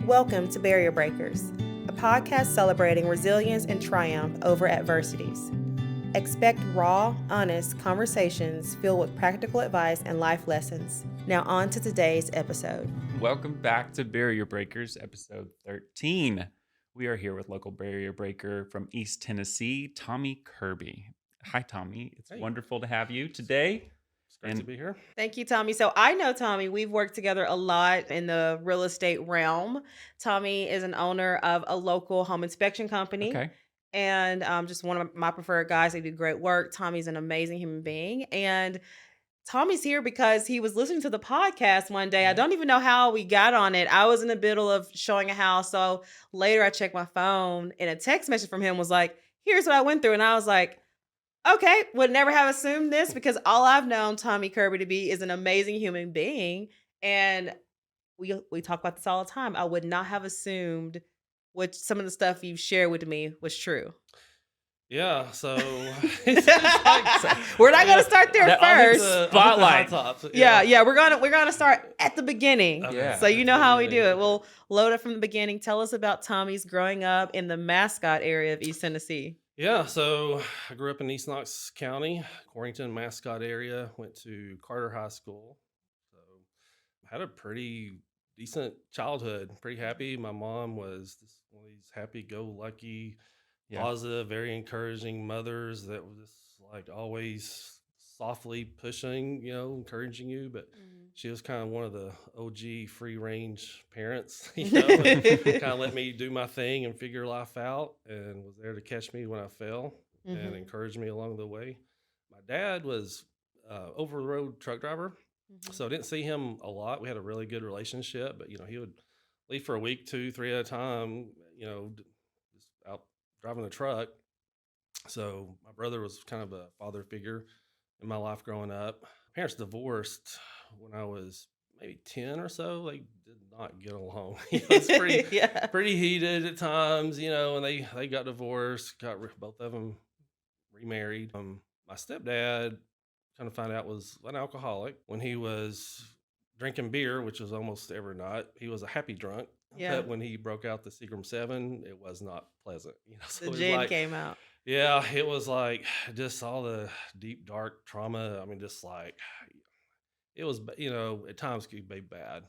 Welcome to Barrier Breakers, a podcast celebrating resilience and triumph over adversities. Expect raw, honest conversations filled with practical advice and life lessons. Now on to today's episode. Welcome back to Barrier Breakers, episode 13. We are here with local barrier breaker from East Tennessee, Tommy Kirby. Hi, Tommy. It's wonderful to have you today. It's great to be here. Thank you, Tommy. So I know Tommy. We've worked together a lot in the real estate realm. Tommy is an owner of a local home inspection company. Okay. And just one of my preferred guys. They do great work. Tommy's an amazing human being. And Tommy's here because he was listening to the podcast one day. I don't even know how we got on it. I was in the middle of showing a house. So later I checked my phone and a text message from him was like, here's what I went through. And I was like, okay, would never have assumed this because all I've known Tommy Kirby to be is an amazing human being. And we talk about this all the time. I would not have assumed what some of the stuff you've shared with me was true. Yeah, so we're not gonna start there first. Spotlight. Yeah, we're gonna start at the beginning. Okay. So you know how we do it. We'll load it from the beginning. Tell us about Tommy's growing up in the Mascot area of East Tennessee. Yeah, so I grew up in East Knox County, Corrington, Mascot area. Went to Carter High School. So had a pretty decent childhood. Pretty happy. My mom was one of these happy-go-lucky, positive, very encouraging mothers that was just like always softly pushing, encouraging you. But she was kind of one of the OG free range parents, and kind of let me do my thing and figure life out, and was there to catch me when I fell and encourage me along the way. My dad was over the road truck driver. So I didn't see him a lot. We had a really good relationship, but he would leave for a week, 2, 3 at a time, just out driving the truck. So my brother was kind of a father figure in my life growing up. Parents divorced when I was maybe 10 or so. They did not get along. It's pretty heated at times, and they got divorced, both of them remarried. My stepdad kind of found out was an alcoholic. When he was drinking beer, which was almost every night, he was a happy drunk. Yeah. But when he broke out the Seagram 7, it was not pleasant. So the gin came out. Yeah, it was like just all the deep, dark trauma. I mean, just like it was, at times could be bad,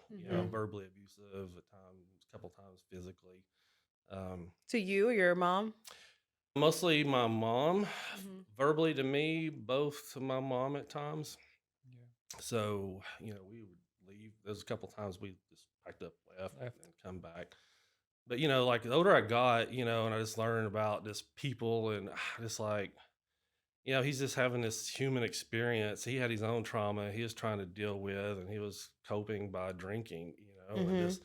verbally abusive, at times, a couple times physically. To you or your mom? Mostly my mom, verbally to me, both to my mom at times. Yeah. So, we would leave. There's a couple times we just packed up, left and come back. But, like the older I got, and I just learned about just people and just like, he's just having this human experience. He had his own trauma he was trying to deal with, and he was coping by drinking, and just,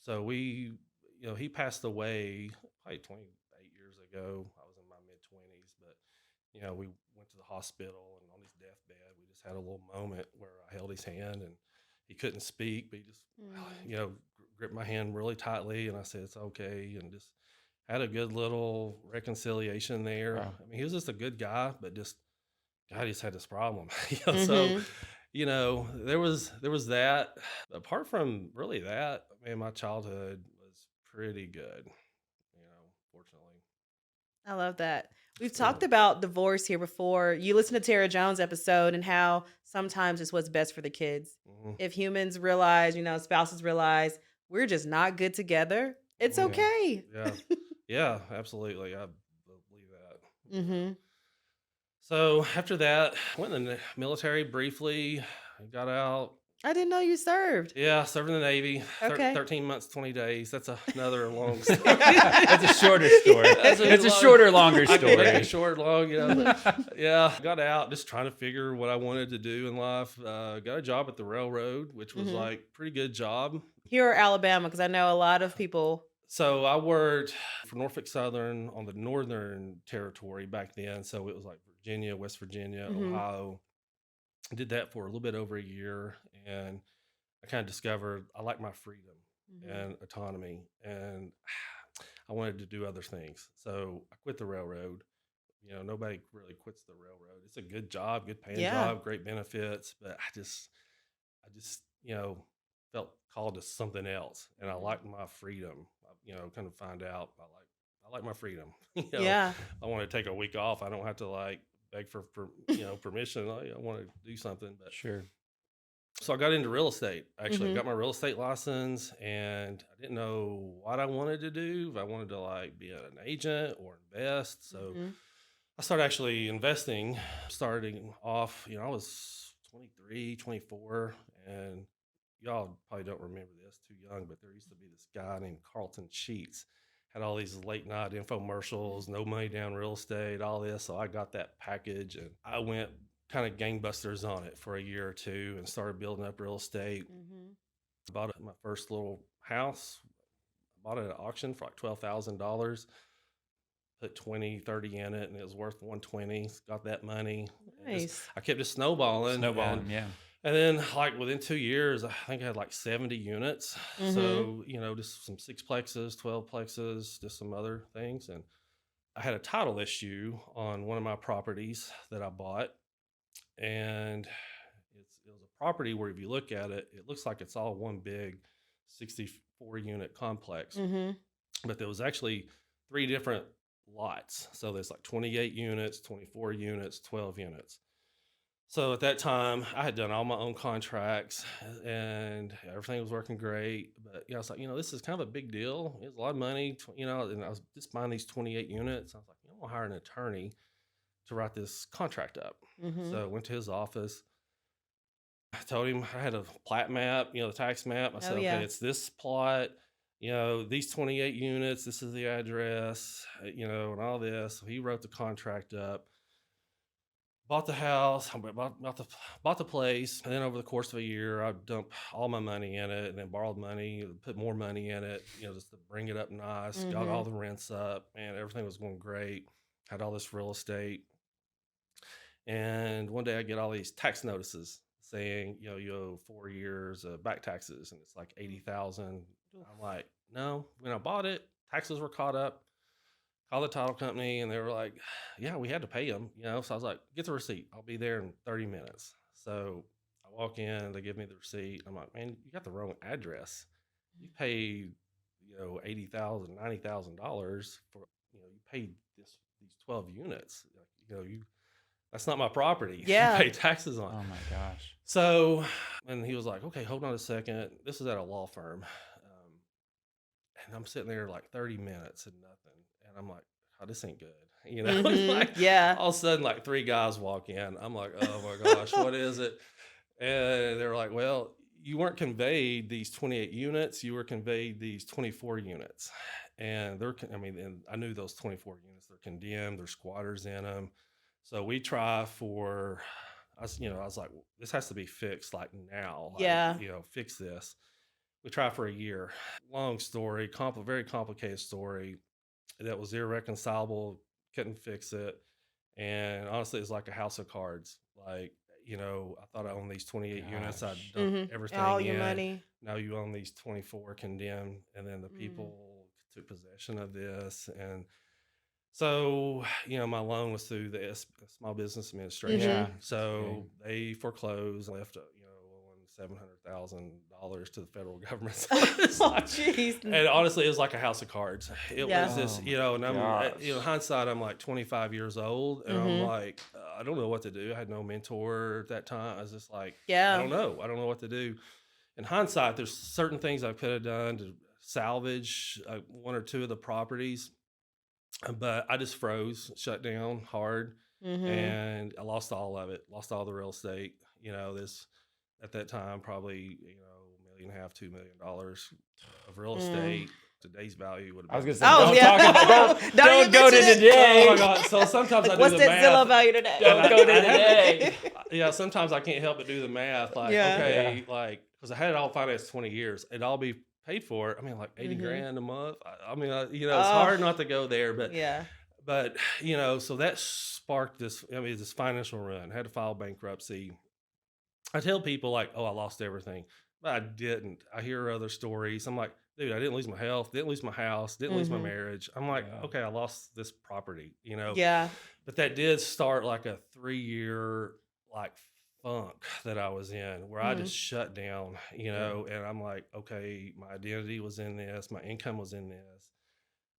so he passed away probably 28 years ago. I was in my mid-20s, but, we went to the hospital, and on his deathbed, we just had a little moment where I held his hand, and he couldn't speak, but he just, gripped my hand really tightly, and I said, it's okay, and just had a good little reconciliation there. Wow. I mean, he was just a good guy, but just, God, he just had this problem. So, there was that. Apart from really that, man, my childhood was pretty good, fortunately. I love that. We've talked about divorce here before. You listened to Tara Jones' episode and how sometimes it's what's best for the kids. If humans realize, spouses realize we're just not good together, it's okay. Yeah, absolutely. I believe that. So after that, went in the military briefly, got out. I didn't know you served. Yeah, served in the Navy. Okay. 13 months, 20 days. That's another long story. That's a shorter story. It's a shorter, longer story. I can make it short, long, But, got out just trying to figure what I wanted to do in life. Got a job at the railroad, which was like pretty good job. Here or Alabama, because I know a lot of people. So I worked for Norfolk Southern on the Northern Territory back then. So it was like Virginia, West Virginia, Ohio. I did that for a little bit over a year, and I kind of discovered I like my freedom and autonomy, and I wanted to do other things. So I quit the railroad. Nobody really quits the railroad. It's a good job, good paying job, great benefits, but I just felt called to something else, and I Mhm. liked my freedom. Kind of find out I like my freedom. Yeah. I want to take a week off. I don't have to like beg for permission. I want to do something, but Sure. so I got into real estate. Actually, Mhm. got my real estate license, and I didn't know what I wanted to do. If I wanted to like be an agent or invest, so Mhm. I started actually investing. Starting off, I was 23, 24, and y'all probably don't remember this, too young, but there used to be this guy named Carlton Sheets. Had all these late night infomercials, no money down real estate, all this. So I got that package and I went kind of gangbusters on it for a year or two and started building up real estate. Mhm. Bought my first little house, bought it at auction for like $12,000, put 20, 30 in it, and it was worth 120. Got that money. And Nice. I kept just snowballing. Snowballing, yeah. And then, like, within 2 years, I think I had like 70 units. Mhm. So, just some sixplexes, 12plexes, just some other things. And I had a title issue on one of my properties that I bought. And it was a property where, if you look at it, it looks like it's all one big 64 unit complex. Mhm. But there was actually 3 different lots. So there's like 28 units, 24 units, 12 units. So at that time, I had done all my own contracts and everything was working great. But I was like, this is kind of a big deal. It's a lot of money, and I was just buying these 28 units. I was like, I'm gonna hire an attorney to write this contract up. Mhm. So I went to his office. I told him I had a plat map, the tax map. I Oh, said, okay, yeah. it's this plot, these 28 units, this is the address, and all this. So he wrote the contract up. Bought the house, bought the place, and then over the course of a year, I dumped all my money in it, and then borrowed money, put more money in it, just to bring it up nice. Got all Mhm. the rents up, and everything was going great. Had all this real estate, and one day I get all these tax notices saying, you owe 4 years of back taxes, and it's like 80,000. Oof. I'm like, no, when I bought it, taxes were caught up. Called the title company and they were like, yeah, we had to pay them, So I was like, get the receipt. I'll be there in 30 minutes. So I walk in, they give me the receipt. I'm like, man, you got the wrong address. You paid, $80,000, $90,000 for, you paid these 12 units. Like, that's not my property. You Yeah. pay taxes on it. Oh my gosh. So, and he was like, okay, hold on a second. This is at a law firm. And I'm sitting there like 30 minutes and nothing. And I'm like, oh, this ain't good. It's Mhm. like Yeah. all of a sudden, like 3 guys walk in. I'm like, oh my gosh, what is it? And they're like, well, you weren't conveyed these 28 units. You were conveyed these 24 units. And and I knew those 24 units, they're condemned, there's squatters in them. So we try for, I was like, this has to be fixed like now, Yeah. fix this. We tried for a year. Long story, very complicated story that was irreconcilable. Couldn't fix it, and honestly, it's like a house of cards. Like, I thought I owned these 28 units. I Gosh. dumped Mhm. everything All your in. money. Now you own these 24 condemned, and then the Mhm. people took possession of this, and so, my loan was through the Small Business Administration. Yeah. Mhm. So they foreclosed, left, owing $700,000 to the federal government. So it's Oh, like, jeez. and honestly, it was like a house of cards. It Yeah. was this, Oh and my hindsight, I'm like 25 years old, and I'm Mhm. like, I don't know what to do. I had no mentor at that time. I was just like, I Yeah. don't know. I don't know what to do. In hindsight, there's certain things I could have done to salvage 1 or 2 of the properties, but I just froze, shut down hard, Mhm. and I lost all of it. Lost all the real estate. This at that time probably $1.5 million, $2 million of real Mm. estate. Today's value would I was have gonna been. say, Oh, don't yeah. talk about Don't don't even go to mention it. today. Oh my god! So sometimes I Like, do what's the that Zillow math. value today? Don't I- go to I have today. Yeah, sometimes I can't help but do the math. Like, Yeah. okay, like because I had it all financed 20 years, it'd all be paid for. I mean, like 80 Mhm. grand a month. It's Oh, hard not to go there, yeah. but so that sparked this. I mean, this financial run. Had to file bankruptcy. I tell people like, oh, I lost everything, but I didn't. I hear other stories. I'm like, dude, I didn't lose my health, didn't lose my house, didn't lose my Mhm. marriage. I'm like, Yeah. okay, I lost this property, Yeah. but that did start like a 3-year like funk that I was in where I just shut down, and I'm like, okay, my identity was in this, my income was in this.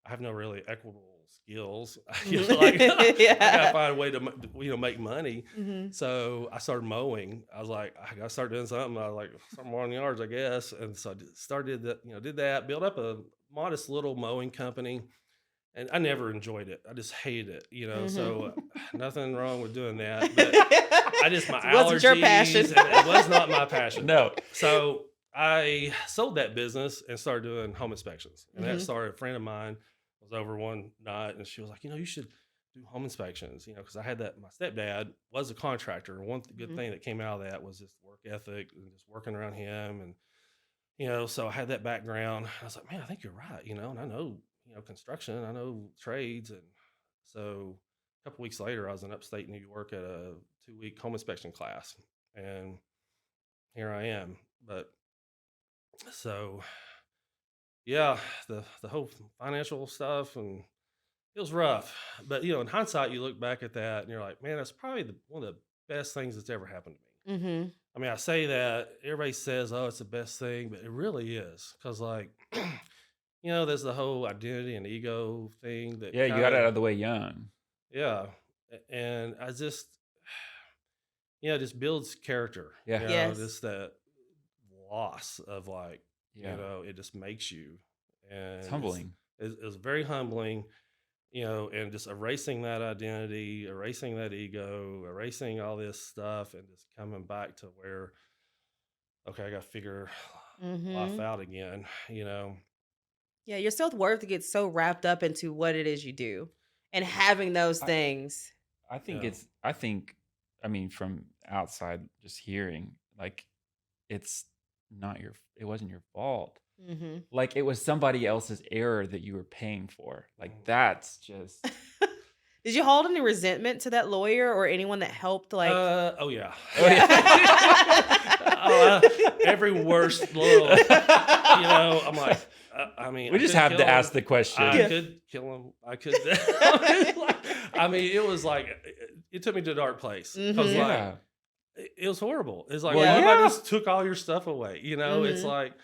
I have no really equitable skills. Like I gotta Yeah. find a way to make money. Mhm. So I started mowing. I was like, I gotta start doing something. I was like some lawn yards, I guess. And so I started that, did that, built up a modest little mowing company, and I never enjoyed it. I just hated it. So Mhm. nothing wrong with doing that, but I just my It wasn't your passion. allergies, and it was not my passion. No. So I sold that business and started doing home inspections. And that Mhm. started, a friend of mine was over one night and she was like, you should do home inspections, because I had that, my stepdad was a contractor. One good Mhm. thing that came out of that was just work ethic and just working around him. And, so I had that background. I was like, man, I think you're right, and I know, construction, I know trades. And so a couple weeks later, I was in upstate New York at a 2-week home inspection class. And here I am. But so yeah, the whole financial stuff, and it was rough. But in hindsight, you look back at that and you're like, man, that's probably one of the best things that's ever happened to me. Mhm. I mean, I say that everybody says, oh, it's the best thing, but it really is. Because like, there's the whole identity and ego thing that Yeah, you kind got it out of, of the way young. yeah. And I just, just builds character, Yeah. Yes. just that loss of like, Yeah. it just makes you, It's and humbling. it's very humbling, and just erasing that identity, erasing that ego, erasing all this stuff, and just coming back to where, okay, I got to figure life Mhm. out again. Yeah, your self-worth gets so wrapped up into what it is you do and having those I, things. I think Yeah. I mean, from outside just hearing, like it's not it wasn't your fault. Mhm. Like it was somebody else's error that you were paying for. Like Mhm. that's just Did you hold any resentment to that lawyer or anyone that helped like Oh yeah. oh yeah. Oh, every worst little, I'm like, I mean, We I just could have kill to him. ask the question. I Yeah. could kill him. I could. I mean, it was like it took me to a dark place because Mhm. like Yeah. it was horrible. It's like, Well, what Yeah. if I yeah. just took all your stuff away? It's Mhm. like,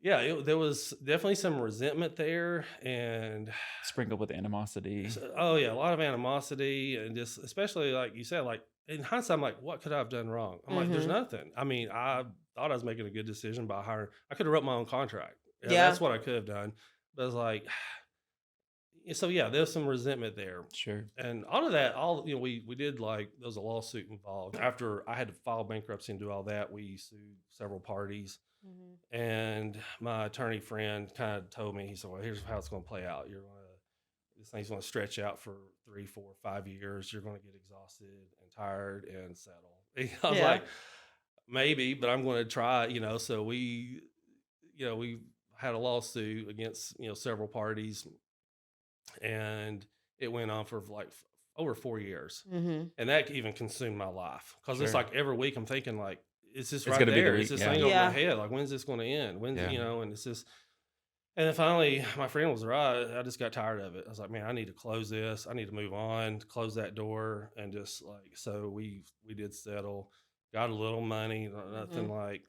yeah, there was definitely some resentment there, and Sprinkled with animosity. oh yeah, a lot of animosity, and just especially like you said, like in hindsight, I'm like, what could I have done wrong? I'm like, there's Mhm. nothing. I mean, I thought I was making a good decision by hiring. I could have wrote my own contract. Yeah, Yeah. that's what I could have done. But it's like, so yeah, there's some resentment there. Sure. And all of that, we did, like, there was a lawsuit involved. After I had to file bankruptcy and do all that, we sued several parties. Mhm. And my attorney friend kind of told me, he said, well, here's how it's going to play out. This thing's going to stretch out for 3, 4, 5 years. You're going to get exhausted and tired and settle. I was Yeah. like, maybe, but I'm going to try. So we had a lawsuit against, several parties, and it went on for like over 4 years. Mhm. And that even consumed my life because it's Sure. like every week I'm thinking like, it's just It's right gonna be the there. week. It's this Yeah. thing over my Yeah. head. Like, when's this going to end? When's, Yeah. and it's just, and then finally my friend was right. I just got tired of it. I was like, man, I need to close this. I need to move on, close that door. And just like, so we did settle, got a little money, nothing Mhm. like,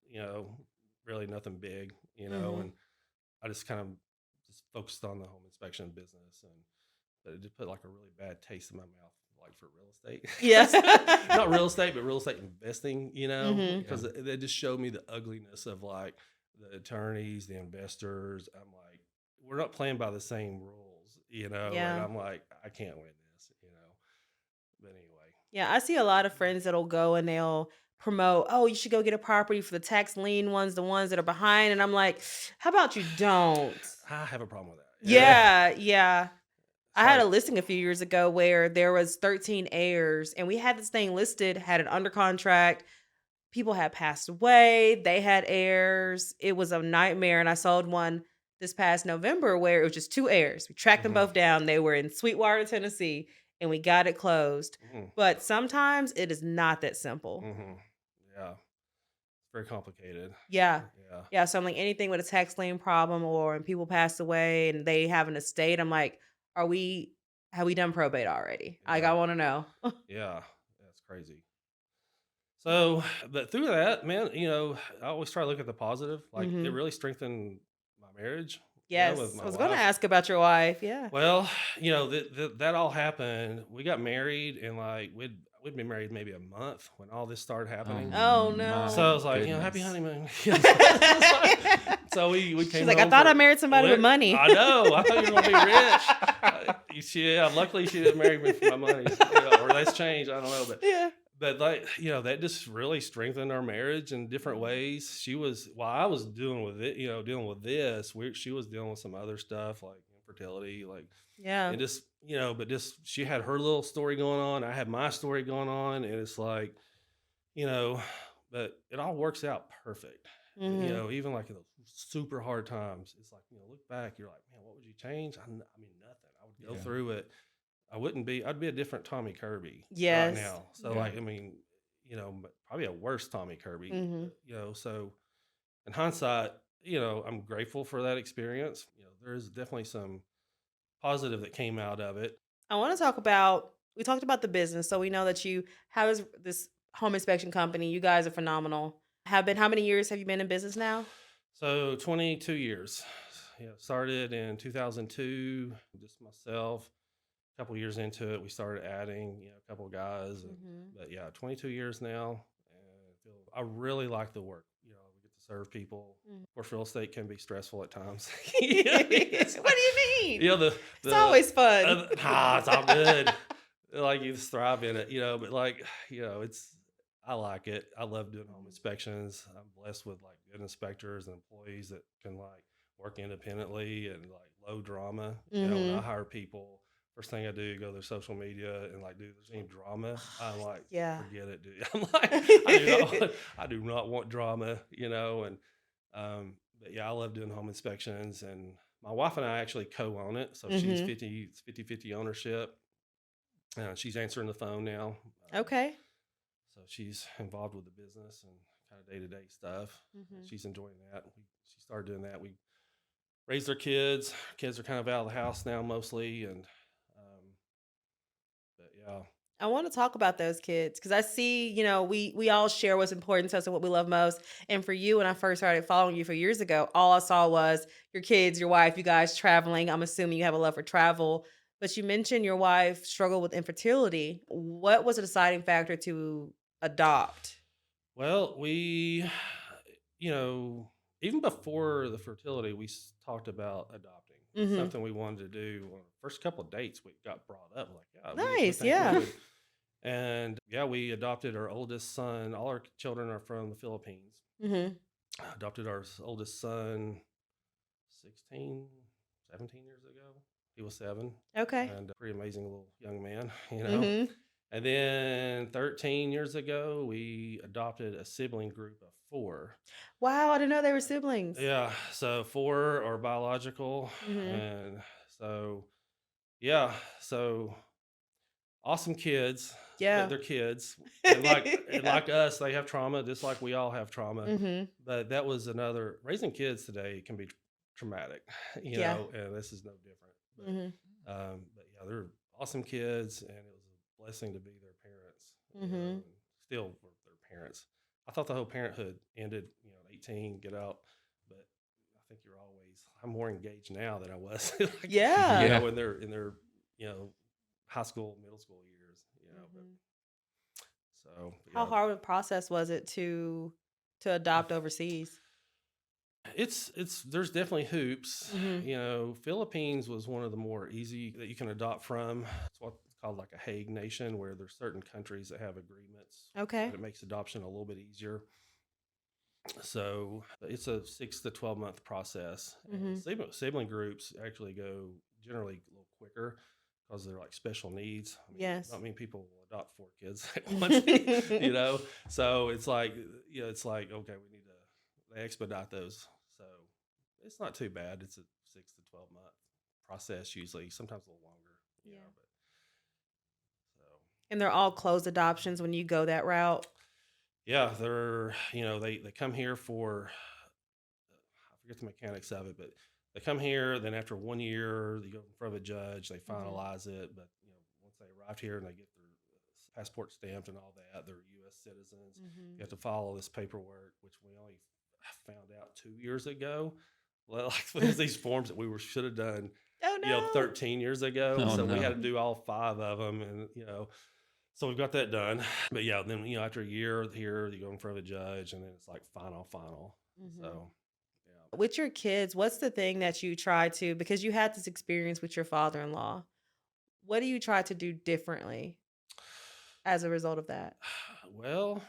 you know, really nothing big, Mhm. and I just kind of just focused on the home inspection business, and but it just put like a really bad taste in my mouth, like for real estate. Yeah. Not real estate, but real estate investing, Mhm. because they just showed me the ugliness of like the attorneys, the investors. I'm like, we're not playing by the same rules, and Yeah. I'm like, I can't win this. But anyway. Yeah, I see a lot of friends that'll go and they'll promote, "Oh, you should go get a property for the tax lien ones, the ones that are behind." And I'm like, "How about you don't?" I have a problem with that. Yeah, yeah. It's I had a like, listing a few years ago where there was 13 heirs and we had this thing listed, had it under contract. People had passed away, they had heirs. It was a nightmare, and I sold one this past November where it was just 2 heirs. We tracked them mhm, both down. They were in Sweetwater, Tennessee, and we got it closed. mhm, But sometimes it is not that simple. mhm. Yeah, it's very complicated. Yeah. Yeah. Yeah, so I'm like anything with a tax lien problem or when people pass away and they have an estate, I'm like, are we have we done probate already? Like Yeah. I want to know. Yeah, that's crazy. So, but through that, man, I always try to look at the positive. Like it Mhm. really strengthened my marriage, with Yes, my I was gonna wife. ask about your wife, yeah. Well, that all happened. We got married, and like we'd been married maybe a month when all this started Oh happening. Oh, So my I no. was like, happy goodness. honeymoon. It's like- so we She's came like, "I home thought I for married somebody with money." I know. I thought you were gonna be rich. Yeah, luckily she didn't marry me for my money, or that's changed. I don't know, Yeah. but like that just really strengthened our marriage in different Mhm. ways. She was while I was dealing with it, dealing with this, she was dealing with some other stuff like infertility, like Yeah. and just but just she had her little story going on. I had my story going on, and it's like you know, but it all works out perfect. Mhm. Even like in those super hard times, it's like, look back, you're like, man, what would you change? I mean, nothing. I would go Yeah. through it. I'd be a different Tommy Kirby right Yes. now. So, Yeah. like, I mean, but probably a worse Tommy Kirby, Mhm. so in hindsight, I'm grateful for that experience. There is definitely some positive that came out of it. I wanna talk about we talked about the business, so we know that you have this home inspection company. You guys are phenomenal. Have been how many years have you been in business now? So 22 years. Yeah, started in 2002, just myself. A couple years into it, we started adding, a couple guys, Mhm. but yeah, 22 years now, and I really like the work. We get to serve people. Mhm. Of course, real estate can be stressful at times. It's What like, do you mean? It's the always fun. it's all good. Like you just thrive in it, but like it's I like it. I love doing home Mhm. inspections. I'm blessed with like good inspectors and employees that can like work independently and like low drama. When I Mhm. hire people, first thing I do, go to their social media and like, dude, there's any drama? I'm like, Yeah. forget it, dude. I'm like, I do not want drama, and but yeah, I love doing home inspections, and my wife and I actually co-own it, so she's Mhm. 50/50 ownership. She's answering the phone now. Okay. So she's involved with the business and kind of day to day stuff. Mhm. She's enjoying that. She started doing that. We raised our kids. Kids are kind of out of the house now mostly, and but yeah, I want to talk about those kids because I see, we all share what's important to us and what we love most. And for you, when I first started following you 4 years ago, all I saw was your kids, your wife, you guys traveling. I'm assuming you have a love for travel. But you mentioned your wife struggled with infertility. What was a deciding factor to adopt? well, we, you know, even before the fertility, talked about adopting. It's Hmm. something we wanted to do. On the first couple of dates, we got brought up like, yeah, we Nice, think we yeah. would. And yeah, we adopted our oldest son. All our children are from the Philippines. Hmm. Adopted our oldest son 16, 17 years ago. He was 7, Okay. and a pretty amazing little young man, Hmm. And then 13 years ago, we adopted a sibling group of 4. Wow, I didn't know they were siblings. Yeah, so 4 are biological, Hmm. and so yeah, so awesome kids, but Yeah. they're kids, and Yeah. like us, they have trauma just like we all have trauma. Hmm. But that was another raising kids today can be traumatic, Yeah. and this is no different. Hmm. But yeah, they're awesome kids, and it was a blessing to be their parents, Hmm. and still were their parents. I thought the whole parenthood ended, at 18, get out, but I think I'm more engaged now than I was, like, Yeah. Yeah. in their, you know, high school, middle school years, but Mhm. so How yeah, hard of a process was it to adopt overseas? there's definitely hoops. Mhm. Philippines was one of the more easy that you can adopt from. It's what's called like a Hague nation, where there's certain countries that have agreements that Okay. it makes adoption a little bit easier. So it's a 6 to 12 month process, and Mhm. sibling groups actually go generally a little quicker because they're like special needs. I mean, Yes. not many people will adopt 4 kids at once, So it's like, it's like, okay, we need to they expedite those. So it's not too bad. It's a 6 to 12 month process usually, sometimes a little longer, Yeah. but so. And they're all closed adoptions when you go that route? Yeah, they come here for I forget the mechanics of it, but they come here. Then after 1 year, you go in front of a judge. They Mhm. finalize it. But once they arrived here and they get their passport stamped and all that. They're U.S. citizens. Mhm. You have to follow this paperwork, which we only found out 2 years ago. Well, like there's these forms that we should have done, Oh no. 13 years ago. Oh, So we no. had to do all 5 of them, and so we've got that done. But yeah, then after a year here, you go in front of a judge, and then it's like final. Mhm. So yeah. With your kids, what's the thing that you try to, because you had this experience with your father-in-law, what do you try to do differently as a result of that? Well,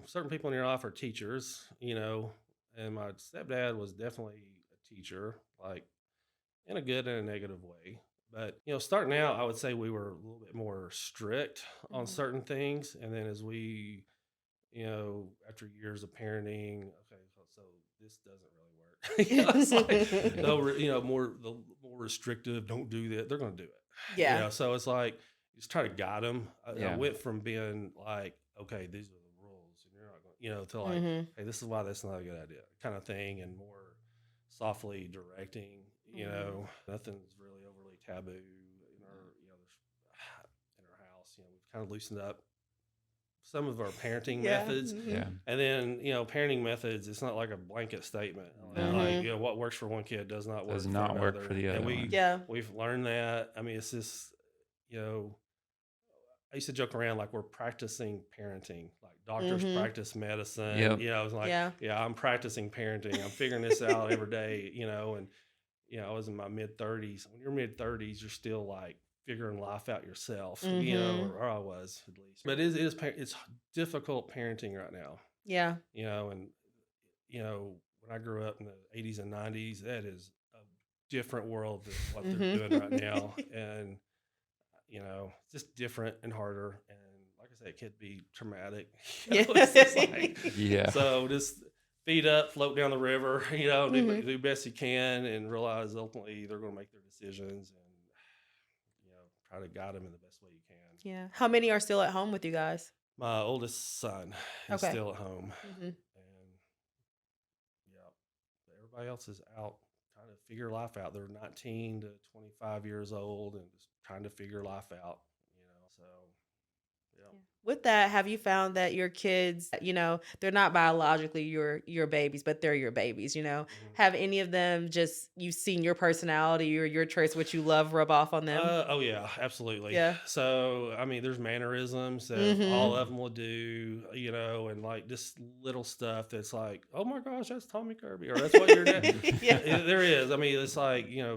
certain people in your life are teachers, and my stepdad was definitely a teacher, like in a good and a negative way. But, starting out, I would say we were a little bit more strict on Mhm. certain things. And then as we, after years of parenting, okay, so this doesn't really work. It's like, no, the more restrictive, don't do that. They're going to do it. Yeah. So it's like, just try to guide them. I Yeah. went from being like, okay, these are the rules, and you're not going, to like, Mhm. hey, this is why that's not a good idea, kind of thing, and more softly directing. Mhm. Nothing's really overly taboo in our, in our house. We've kind of loosened up some of our parenting Yeah. methods. Mhm. Yeah. And then, parenting methods, it's not like a blanket statement. No. Like, Mhm. what works for one kid does not work Does for not work another. for the other And one. Yeah. we've learned that. I mean, it's just, I used to joke around like we're practicing parenting, like doctors Mhm. practice medicine. Yep. I was like, Yeah. yeah, I'm practicing parenting. I'm figuring this out every day, and I was in my mid 30s. When you're mid 30s, you're still like figuring life out yourself, Mhm. or I was at least. But it's difficult parenting right now, Yeah. and when I grew up in the 80s and 90s, that is a different world than what they're doing right now. Mhm. And just different and harder. And like I said, it could be traumatic. Yeah. It's just like, Yeah. so just feet up, float down the river, Mhm. do best you can, and realize ultimately they're going to make their decisions, and, try to guide them in the best way you can. Yeah. How many are still at home with you guys? My oldest son is Okay. still at home, Mhm. and yeah, but everybody else is out trying to figure life out. They're 19 to 25 years old and just trying to figure life out, so yeah. Yeah. With that, have you found that your kids, they're not biologically your babies, but they're your babies, Mhm. Have any of them just you've seen your personality or your traits, what you love, rub off on them? Oh yeah, absolutely. Yeah. So I mean, there's mannerisms that all Mhm. of them will do, and like just little stuff that's like, oh my gosh, that's Tommy Kirby, or that's what your dad. Yeah. There is. I mean, it's like yeah,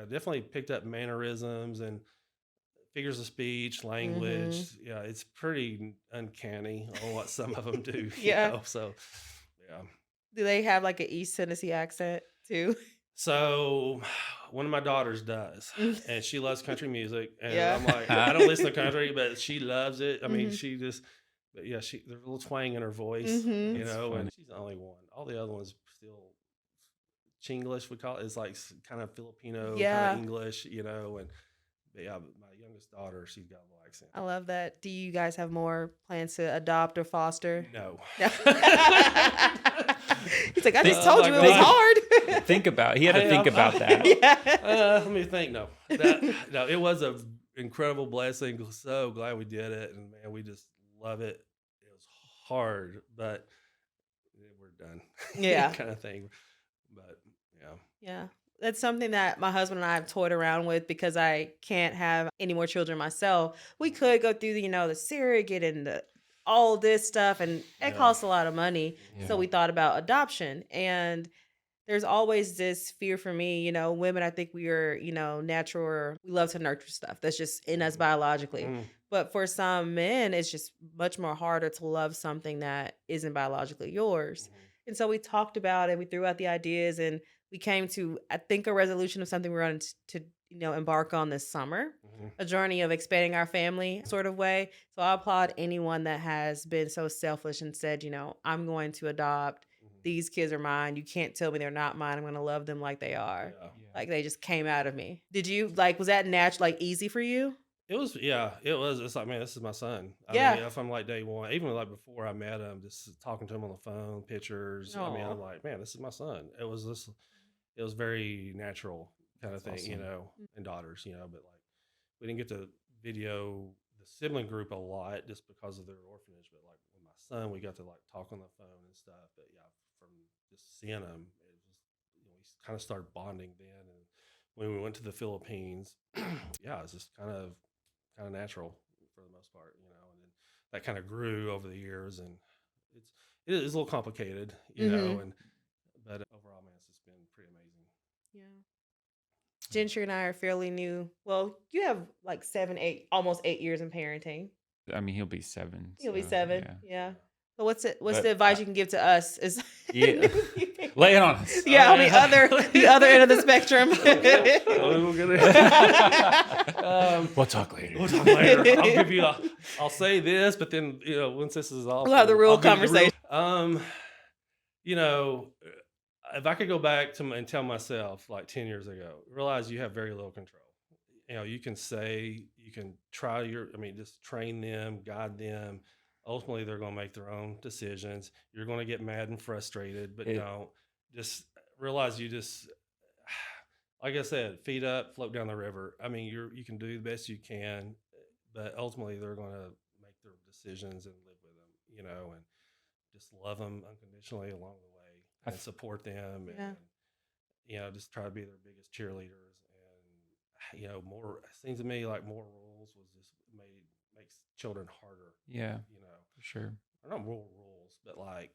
definitely picked up mannerisms and figures of speech, language. Mhm. Yeah, it's pretty uncanny on what some of them do. Yeah. So yeah. Do they have like an East Tennessee accent too? So one of my daughters does, and she loves country music. And Yeah. I'm like, I don't listen to country, but she loves it. I mean, Mhm. but yeah, there's a little twang in her voice, Mhm. That's funny. and she's the only one. All the other ones still Chinglish, we call it. It's like kind of Filipino, kind of Yeah. English, and but yeah, but my youngest daughter, she's got a little accent. I love that. Do you guys have more plans to adopt or foster? No. No. He's like, I just Oh told my you it was gosh. hard. Think about. He had to Hey, think about that. Yeah. Let me think. No, no, it was a incredible blessing. So glad we did it, and man, we just love it. It was hard, but we're done, Yeah. kind of thing. But yeah, Yeah. That's something that my husband and I have toyed around with because I can't have any more children myself. We could go through the surrogate and all this stuff, and it Yeah. costs a lot of money. Yeah. So we thought about adoption. And there's always this fear for me, women, I think we are, natural, or we love to nurture stuff that's just in us biologically. Mm, But for some men, it's just much more harder to love something that isn't biologically yours. mhm. And so we talked about it, we threw out the ideas, and we came to, I think, a resolution of something we're going to embark on this summer, Mhm. a journey of expanding our family sort of way. So I applaud anyone that has been so selfish and said, I'm going to adopt. Mhm. These kids are mine. You can't tell me they're not mine. I'm going to love them like they are. Yeah. Like they just came out of me. Did you was that natural, like easy for you? It was, yeah, it was. It's like, man, this is my son. I Yeah. mean, from like day one, even like before I met him, just talking to him on the phone, pictures. I mean, Aw. I'm like, man, this is my son. It was very natural kind of That's thing, awesome. and daughters, but like we didn't get to video the sibling group a lot just because of their orphanage. But like with my son, we got to like talk on the phone and stuff. But yeah, from just seeing them, it was we kind of started bonding then. And when we went to the Philippines, yeah, it's just kind of natural for the most part, and then that kind of grew over the years, and it's it is a little complicated, Mhm. and but overall, man, it's just been pretty amazing. Yeah. Gentry and I are fairly new. Well, you have like 7, 8, almost 8 years in parenting. I mean, he'll be 7, He'll be so 7. yeah. Yeah. Yeah. So what's the But advice you can give to us is yeah, lay it on us. yeah, on the other end of the spectrum. We'll get it. We'll talk later. We'll talk later. I'll say this, but then once this is off, We'll have the real I'll give you conversation. you know, if I could go back and tell myself like 10 years ago, realize you have very little control. You can try just train them, guide them. Ultimately, they're going to make their own decisions. You're going to get mad and frustrated, but It- don't just realize like I said, feet up, float down the river. I mean, you can do the best you can, but ultimately they're going to make their decisions and live with them, and just love them unconditionally along the way I and support them Yeah. and, just try to be their biggest cheerleaders. And, more, it seems to me like more rules makes children harder, Yeah, for sure. or not more rules, but like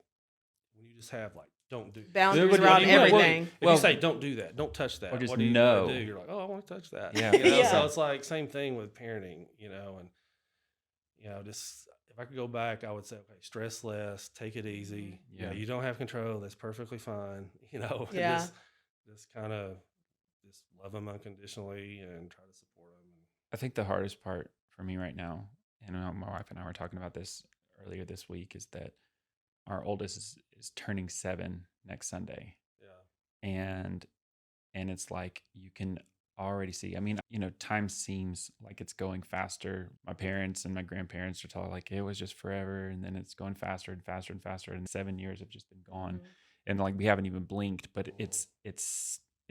when you just have like, don't do this. Boundaries What do around you- what- everything. If Well- you say don't do that, don't touch that, Or just what do you no. wanna do? You're like, oh, I want to touch that. Yeah. Yeah. So it's like same thing with parenting, and just if I could go back, I would say, okay, stress less, take it easy. Yeah. You don't have control. That's perfectly fine. and Yeah. just kind of just love them unconditionally and try to support them. I think the hardest part for me right now, and my wife and I were talking about this earlier this week, is that our oldest is turning 7 next Sunday, Yeah. and it's like you can already see. I mean, time seems like it's going faster. My parents and my grandparents are telling like it was just forever, and then it's going faster and faster and faster. And 7 years have just been gone, Mhm. and like we haven't even blinked. But it's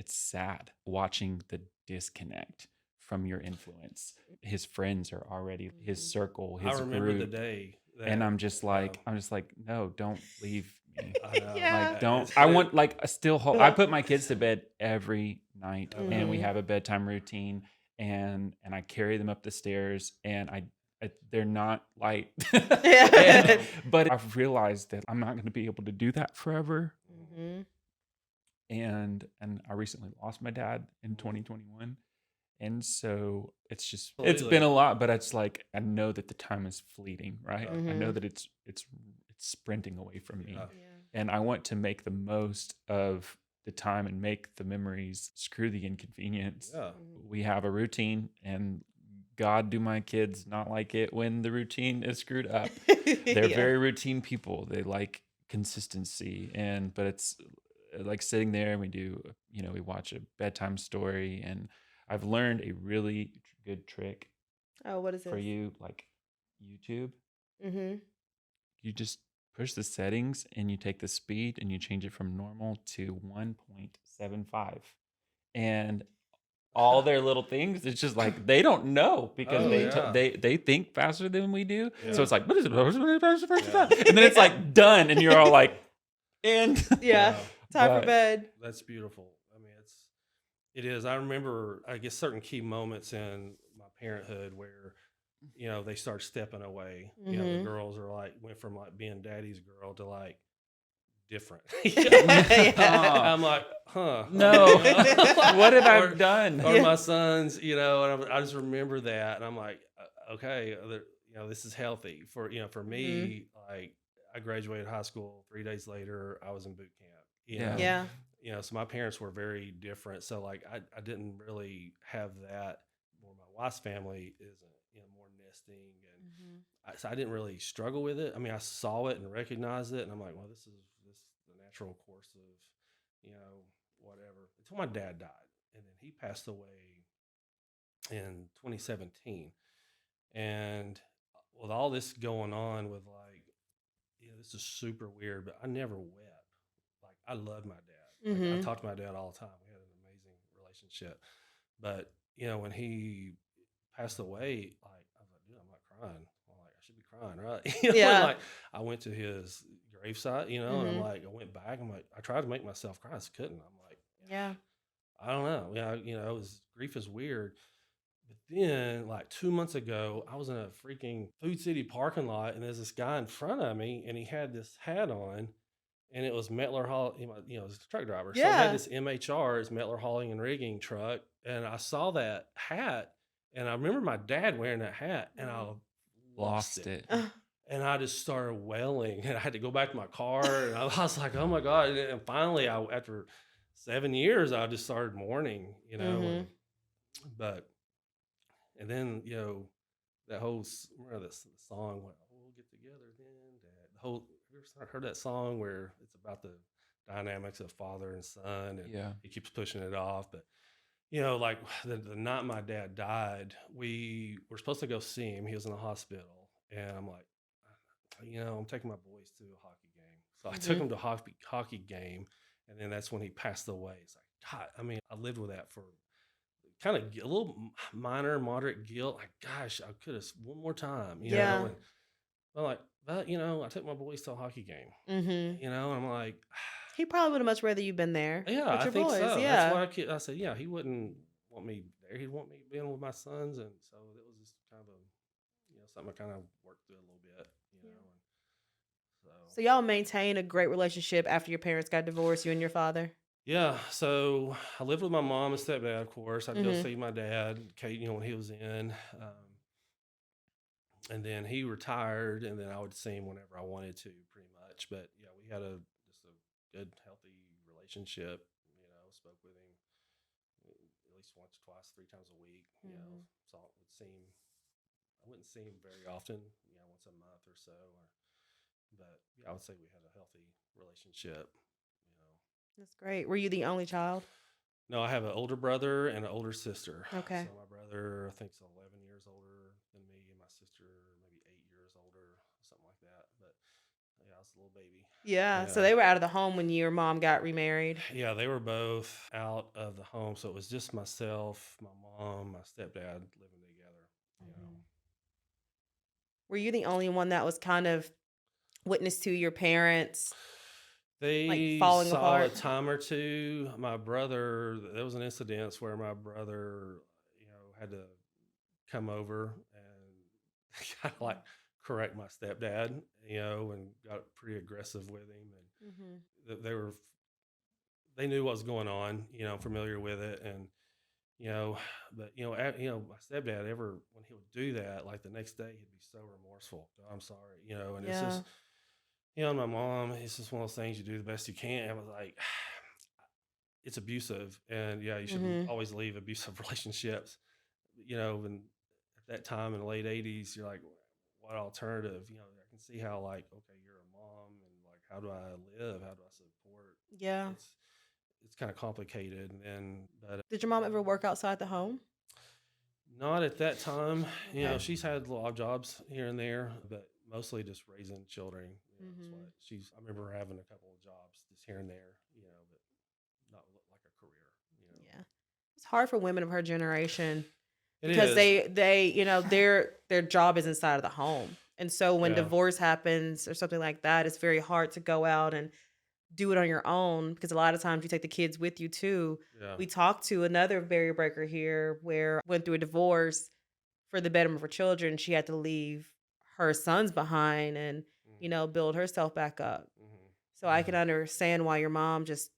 sad watching the disconnect from your influence. His friends are already his Mhm. circle, I his remember the group, day. and that, I'm just like, no, don't leave me. I know. Yeah. Like, don't. I want like a still hold. I put my kids to bed every night, and we Mhm. have a bedtime routine, and I carry them up the stairs, and they're not light. Yeah. But I've realized that I'm not going to be able to do that forever. Mhm. And I recently lost my dad in 2021. And so it's been Absolutely. a lot, but it's like I know that the time is fleeting, right? I know Mhm. that it's sprinting away from me. Yeah. Yeah. And I want to make the most of the time and make the memories. Screw the inconvenience. Yeah. We have a routine, and God, do my kids not like it when the routine is screwed up? They're Yeah. very routine people. They like consistency, but it's like sitting there and we watch a bedtime story, and I've learned a really good trick Oh, what is for this? you, like YouTube. Mhm. You just push the settings and you take the speed and you change it from normal to 1.75, and all their little things, it's just like they don't know because Oh, they yeah. they think faster than we do. Yeah. So it's like, what is it? Yeah. And then it's like done, and you're all like, and Yeah. Time for But- bed. That's beautiful. I mean, it is. I remember, I guess, certain key moments in my parenthood where, they start stepping away. The Mhm. girls went from like being daddy's girl to like different. Yeah. I'm like, huh? No. What have I Or- done? Or Yeah. my sons, and I just remember that, and I'm like, okay, this is healthy for me. Like, I graduated high school 3 days later. I was in boot camp. Yeah. Yeah. So my parents were very different. So like, I didn't really have that. Where my wife's family isn't, more nesting, and Mhm. so I didn't really struggle with it. I mean, I saw it and recognized it, and I'm like, well, this is the natural course of, whatever. Until my dad died, and then he passed away in 2017, and with all this going on, with like, this is super weird, but I never wept. Like, I love my dad. Like, I Mhm. talk to my dad all the time. We had an amazing relationship, but when he passed away, like I was like, dude, I'm not crying. I'm like, I should be crying, right? And Yeah. like I went to his gravesite, and I'm Mhm. like, I went back. I'm like, I tried to make myself cry, I just couldn't. I'm like, Yeah. I don't know. Yeah, grief is weird. But then, like 2 months ago, I was in a freaking Food City parking lot, and there's this guy in front of me, and he had this hat on, and it was Mettler Hall. He's a truck driver, so it had Yeah. this MHR, it's Mettler Hauling and Rigging truck, and I saw that hat, and I remember my dad wearing that hat, and I Mhm. lost Lost it. it. And I just started wailing, and I had to go back to my car, and I was like, "Oh my god!" And finally, after 7 years, I just started mourning. Mhm. But and then that whole remember that song, "We'll get together then." Dad. The whole you ever heard that song where it's about the dynamics of father and son, and Yeah. he keeps pushing it off, but like the night my dad died, we were supposed to go see him. He was in the hospital, and I'm like, I'm taking my boys to a hockey game. So I took Mhm. him to hockey game, and then that's when he passed away. It's like, God, I mean, I lived with that for kind of a little minor, moderate guilt. Like, gosh, I could have one more time. Yeah. And I'm like, but I took my boys to a hockey game, Mhm. and I'm like, He probably would have much rather you been there yeah, with I your think boys. so. That's Yeah. why I said, yeah, he wouldn't want me there. He'd want me being with my sons, and so it was just kind of something I kind of worked through a little bit. Yeah. And so So y'all maintain a great relationship after your parents got divorced, you and your father? yeah, so I lived with my mom and stepdad. Of course, I'd go Mhm. see my dad, Kate, when he was in, and then he retired, and then I would see him whenever I wanted to, pretty much. But yeah, we had just a good, healthy relationship. Spoke with him at least once, twice, 3 times a week. Mhm. Would see him. I wouldn't see him very often. Once a month or so. But yeah, I would say we had a healthy relationship. You know. That's great. Were you the only child? No, I have an older brother and an older sister. Okay. So my brother, I think, is 11 years older than me, and my sister maybe 8 years older, something like that. But yeah, I was a little baby. Yeah. So Yeah. they were out of the home when your mom got remarried. Yeah, they were both out of the home, so it was just myself, my mom, my stepdad living together. You know. Mhm. Were you the only one that was kind of witness to your parents like They falling saw a apart? time or two. My brother, there was an incident where my brother, had to come over and kind of like correct my stepdad, and got pretty aggressive with him. And Mhm. they knew what was going on, familiar with it. And, but, my stepdad when he would do that, like the next day, he'd be so remorseful. "Oh, I'm sorry, and it's Yeah. just, my mom, it's just one of those things you do the best you can. I was like, it's abusive. And yeah, you should Mhm. always leave abusive relationships, and at that time in the late 80s, you're like, what alternative? I can see how, like, okay, you're a mom, and like, how do I live? How do I support? Yeah. It's kind of complicated. But Did your mom ever work outside the home? not at that time. Okay. She's had a lot of jobs here and there, but mostly just raising children. That's Mhm. what I remember her having a couple of jobs just here and there, but not like a career. Yeah. It's hard for women of her generation It because is. their job is inside of the home. And so when Yeah. divorce happens or something like that, it's very hard to go out and do it on your own because a lot of times you take the kids with you too. Yeah. We talked to another barrier breaker here where went through a divorce for the betterment of her children. She had to leave her sons behind and, build herself back up. Mm-hmm. So I can understand why your mom just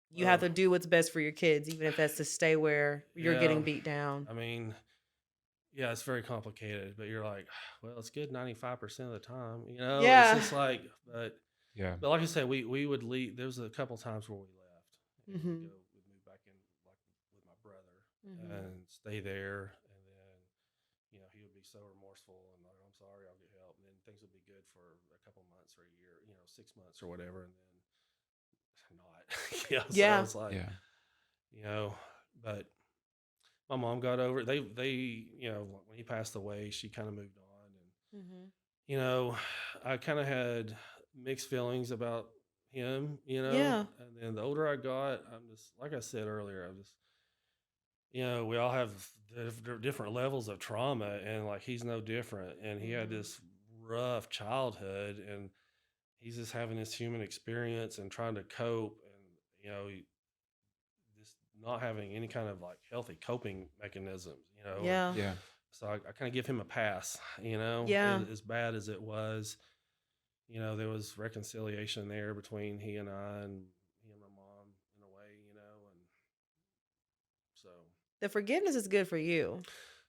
you have Well, to do what's best for your kids, even if that's to stay where you're yeah. getting beat down. I mean, yeah, it's very complicated, but you're like, well, it's good 95% of the time. It's Yeah. just like, but Yeah. like I said, we would leave. There was a couple times where we left, and Mhm. we'd move back in, like with my brother, Mhm. and stay there, and then he would be so remorseful and like, I'm sorry, I'll get help, and then things would be good for a couple months or a year, 6 months or whatever, and then not. So Yeah. it's like, Yeah. but my mom got over it. When he passed away, she kind of moved on, and Mhm. I kind of had mixed feelings about him. Yeah. And then the older I got, I'm just like I said earlier, we all have different levels of trauma, and like he's no different. And he had Mhm. this rough childhood, and he's just having this human experience and trying to cope, and just not having any kind of like healthy coping mechanisms. And Yeah. Yeah. so I kind of give him a pass. Yeah. As bad as it was, there was reconciliation there between he and I, and he and my mom in a way, and so The forgiveness is good for you.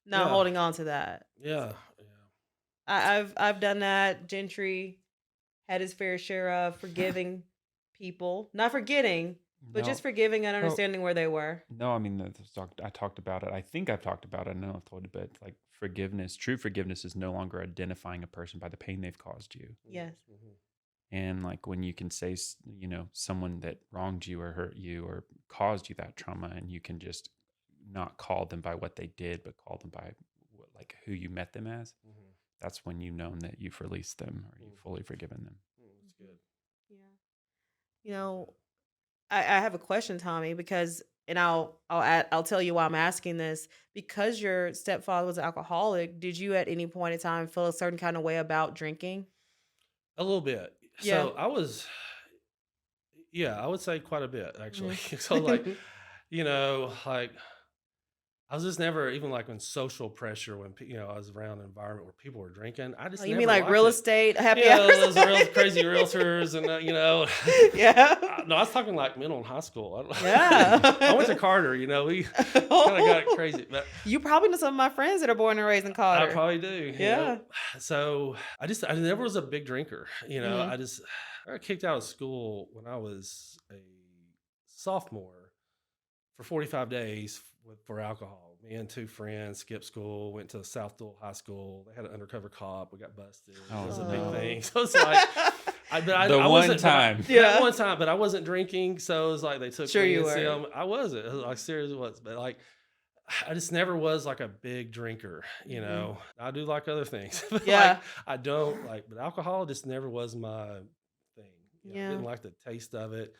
Not yeah, holding on to that. yeah, yeah. I've done that. Gentry had his fair share of forgiving people, not forgetting, but just No. forgiving and No. understanding where they were. No, I mean, I talked about it. I think I've talked about it. I know I've told you, but like forgiveness, true forgiveness is no longer identifying a person by the pain they've caused you. Yes. Mhm. And like when you can say, someone that wronged you or hurt you or caused you that trauma, and you can just not call them by what they did, but call them by like who you met them as, Mhm. that's when you've known that you've released them or you've Mm. fully forgiven them. That's Mhm. good. Yeah. You That's know, good. I have a question, Tommy, because and I'll tell you why I'm asking this. Because your stepfather was an alcoholic, did you at any point in time feel a certain kind of way about drinking? A little bit. Yeah. So yeah, I would say quite a bit actually. Mhm. So like I was just never even like when social pressure when I was around an environment where people were drinking. I Oh, just you mean never like liked real it. estate happy Yeah, hours? those real crazy realtors, and Yeah. no, I was talking like middle and high school. I went to Yeah. Carter. We kind of got it crazy, but You probably know some of my friends that are born and raised in I Carter. probably do. Yeah. So I never was a big drinker. Mhm. I got kicked out of school when I was a sophomore for 45 days for alcohol. Me and two friends skipped school, went to South Dole High School. They had an undercover cop. We got busted. It Oh was a big no. thing. So it's like, The I one wasn't, time. that Yeah. one time, but I wasn't drinking. So it was like they took Sure me you and see were. them. I wasn't. It was like serious was, but like I just never was like a big drinker. Mhm. I do like other things, but like Yeah. I don't like, but alcohol just never was my thing. I Yeah. didn't like the taste of it.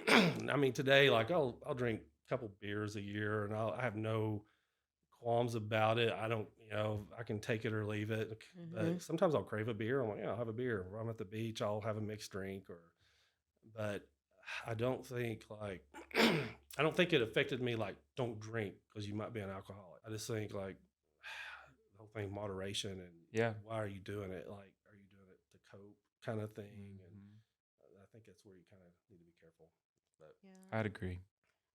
I mean, today, like I'll drink a couple beers a year, and I have no qualms about it. I don't, I can take it or leave it. But Mhm. sometimes I'll crave a beer. I'm like, yeah, I'll have a beer. Or I'm at the beach, I'll have a mixed drink. But I don't think like, I don't think it affected me like, don't drink because you might be an alcoholic. I just think like, the whole thing moderation and Yeah. why are you doing it? Like, are you doing it to cope kind of thing? And Mhm. I think that's where you kind of need to be careful. But Yeah. I'd agree.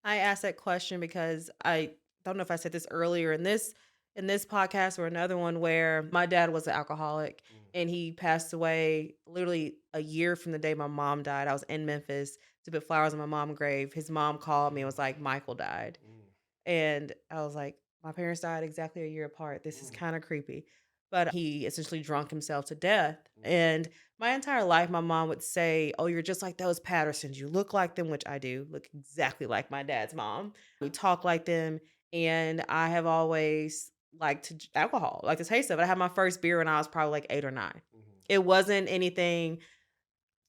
I asked that question because I don't know if I said this earlier in this podcast or another one where my dad was an alcoholic mm, and he passed away literally a year from the day my mom died. I was in Memphis to put flowers on my mom's grave. His mom called me and was like, Michael died. mm, And I was like, my parents died exactly a year apart. This is mm, kind of creepy. But he essentially drunk himself to death. mm, And my entire life, my mom would say, oh, you're just like those Pattersons. You look like them, which I do, look exactly like my dad's mom. We talk like them. And I have always liked alcohol, like the taste of it. I had my first beer when I was probably like 8 or 9. mhm. It wasn't anything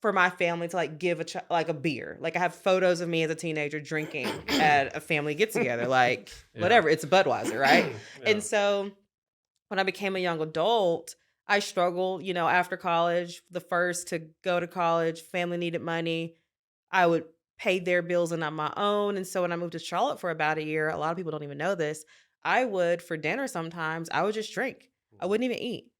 for my family to like give like a beer. Like I have photos of me as a teenager drinking at a family get together, like Yeah. whatever. It's a Budweiser, right? Yeah. And so when I became a young adult, I struggled, after college, the first to go to college, family needed money. I would pay their bills and not my own. And so when I moved to Charlotte for about a year, a lot of people don't even know this. I would for dinner sometimes, I would just drink. I Mhm, wouldn't even eat.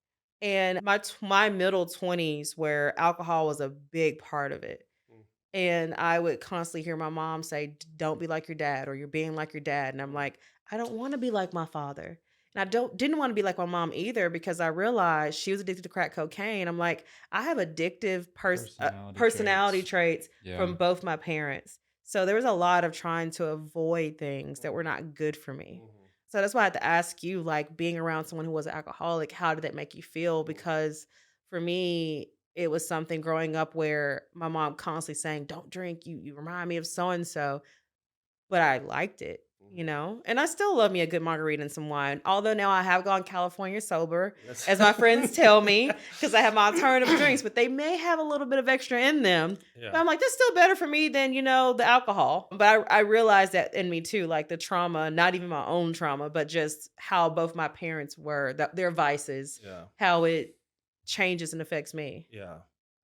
And my middle 20s where alcohol was a big part of it. mm, And I would constantly hear my mom say, Don't be like your dad," or "You're being like your dad." And I'm mm, like, I don't want to be like my father. And I didn't want to be like my mom either because I realized she was addicted to crack cocaine. I'm like, I have addictive Personality personality traits. traits Yeah. from both my parents. So there was a lot of trying to avoid things that were mhm, not good for me. mhm, So that's why I had to ask you, like being around someone who was an alcoholic, how did that make you feel? mm, Because for me, it was something growing up where my mom constantly saying, "Don't drink. You remind me of so and so," but I liked it. you know, and I still love me a good margarita and some wine. Although now I have gone California sober, That's as my friends tell me, because I have my alternative drinks, but they may have a little bit of extra in them. But yeah. I'm like, that's still better for me than, the alcohol. But I realized that in me too, like the trauma, not even my own trauma, but just how both my parents were, their vices, Yeah. how it changes and affects me. Yeah.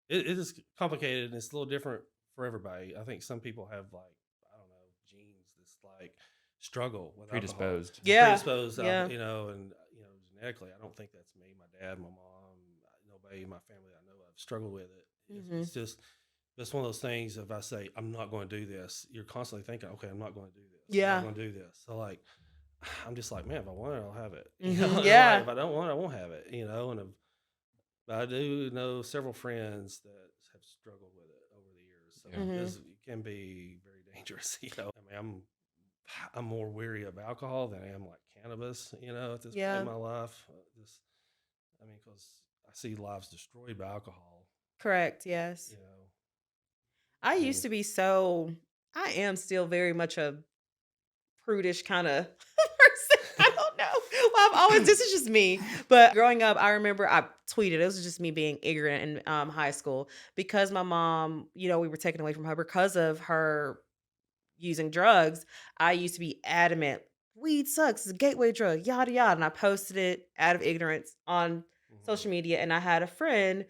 It is complicated and it's a little different for everybody. I think some people have like, I don't know, genes that's like struggle with alcohol. Predisposed. Yeah. Predisposed, Yeah. and genetically, I don't think that's me. My dad, my mom, nobody in my family I know of struggled with it. It's just, it's one of those things. If I say I'm not going to do this, you're constantly thinking, okay, I'm not going to do this. Yeah. I'm not going to do this. So like, I'm just like, man, if I want it, I'll have it. Yeah. If I don't want it, I won't have it. But I do know several friends that have struggled with it over the years. So it can be very dangerous. I mean, I'm more weary of alcohol than I am like cannabis. At this point in my life, because I see lives destroyed by alcohol. Correct. Yes. I used to be I am still very much a prudish kind of person. I don't know. Well, this is just me. But growing up, I remember I tweeted, it was just me being ignorant in high school because my mom, we were taken away from her because of her using drugs. I used to be adamant, weed sucks, it's a gateway drug, yada, yada. And I posted it out of ignorance on social media. And I had a friend,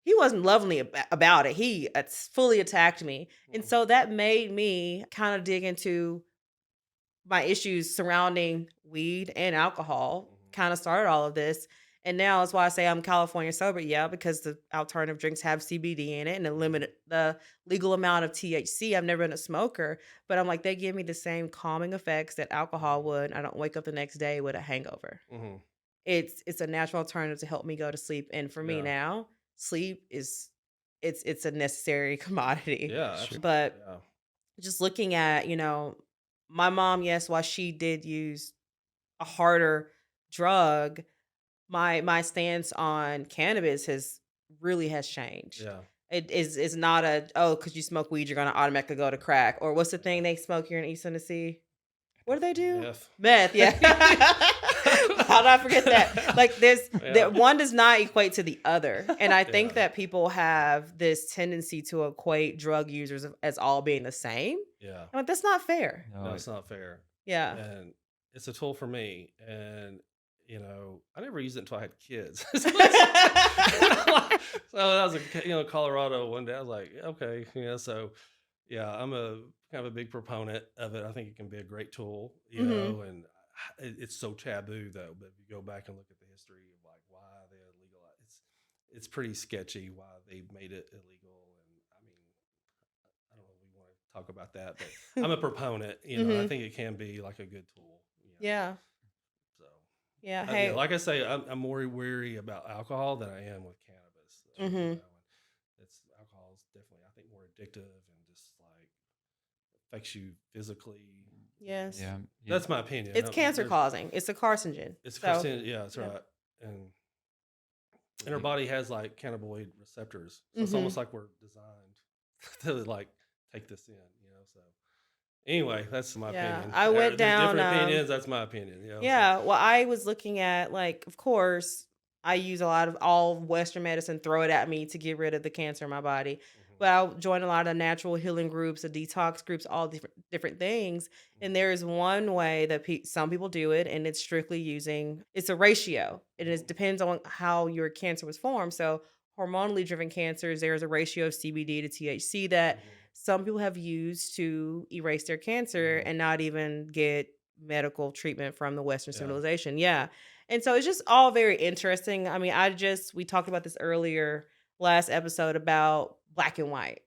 he wasn't lovely about it. He fully attacked me. And so that made me kind of dig into my issues surrounding weed and alcohol, kind of started all of this. And now that's why I say I'm California sober. Yeah, because the alternative drinks have CBD in it and the legal amount of THC. I've never been a smoker, but I'm like, they give me the same calming effects that alcohol would. I don't wake up the next day with a hangover. It's a natural alternative to help me go to sleep. And for me now, sleep is it's a necessary commodity. Yeah, but just looking at, my mom, yes, while she did use a harder drug, my stance on cannabis has changed. Yeah. It's not because you smoke weed, you're gonna automatically go to crack. Or what's the thing they smoke here in East Tennessee? What do they do? Meth, yeah. How did I forget that? Like that one does not equate to the other. And I think that people have this tendency to equate drug users as all being the same. Yeah. I'm like, that's not fair. No, it's not fair. Yeah. And it's a tool for me. And I never used it until I had kids. So I was in Colorado one day. I was like, okay, so yeah, I'm a kind of a big proponent of it. I think it can be a great tool, and it's so taboo though. But if you go back and look at the history of like why they legalized, it's pretty sketchy why they made it illegal. And I mean, I don't know if we want to talk about that, but I'm a proponent. I think it can be like a good tool. Yeah. So. Yeah. Hey, like I say, I'm more weary about alcohol than I am with cannabis. Alcohol is definitely, I think, more addictive and just like affects you physically. Yes. Yeah. That's my opinion. It's cancer causing. It's a carcinogen. It's carcinogen. Yeah, that's right. And our body has like cannabinoid receptors, so it's almost like we're designed to like take this in. So. Anyway, that's my opinion. I went down different opinions. That's my opinion. Yeah. Well, I was looking at of course, I use a lot of all Western medicine, throw it at me to get rid of the cancer in my body. But I joined a lot of natural healing groups, the detox groups, all different things. And there is one way that some people do it, and it's strictly it's a ratio. It depends on how your cancer was formed. So hormonally driven cancers, there's a ratio of CBD to THC that some people have used to erase their cancer and not even get medical treatment from the Western civilization. Yeah. And so it's just all very interesting. I mean, we talked about this last episode about black and white.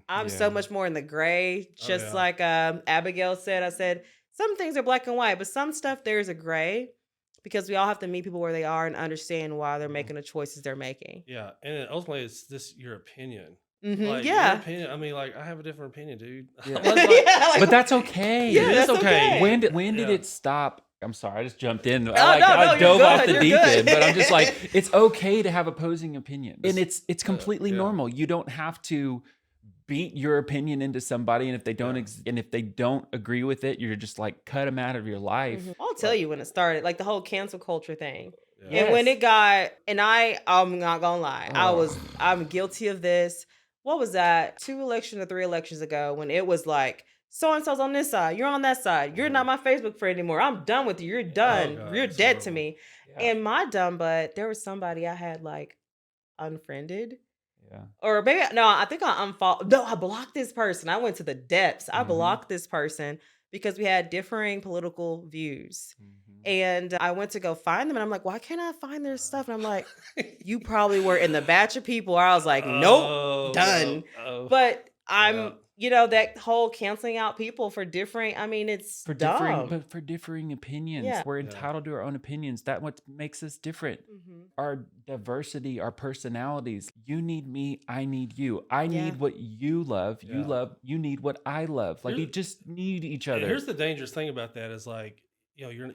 I'm so much more in the gray, just like Abigail said. I said, some things are black and white, but some stuff there's a gray because we all have to meet people where they are and understand why they're making the choices they're making. Yeah. And ultimately, it's just your opinion. Your opinion. I mean, I have a different opinion, dude. Yeah. But that's okay. Yeah, that's okay. When did it stop? I'm sorry, I just jumped in. No, I dove off the you're deep good. end, but I'm just like, it's okay to have opposing opinions, and it's completely normal. You don't have to beat your opinion into somebody, and if they don't agree with it, you're just like cut them out of your life. I'll tell you when it started, like the whole cancel culture thing. Yeah. And when Yes. it got, and I'm not gonna lie, Oh. I'm guilty of this. What was that? 2 elections or 3 elections ago when it was like, so and so's on this side, you're on that side, you're not my Facebook friend anymore. I'm done with you. You're done. God, You're it's dead to horrible. me. Yeah. And my dumb butt, there was somebody I had like unfriended. Yeah. Or maybe no, I think I unfollowed. No, I blocked this person. I went to the depths. I Mhm. blocked this person because we had differing political views. Mhm. And I went to go find them, and I'm like, why can't I find their stuff? And I'm like, you probably were in the batch of people where I was like, nope, Oh, done. oh. But Yeah. that whole canceling out people for differing, I mean, it's For dumb. differing opinions. Yeah. We're Yeah. entitled to our own opinions. That's what makes us different. Mhm. Our diversity, our personalities. You need me, I need you. I Yeah. need what you love. You Yeah. love, you need what I love. Like we Here's- just need each And other. here's the dangerous thing about that is like, you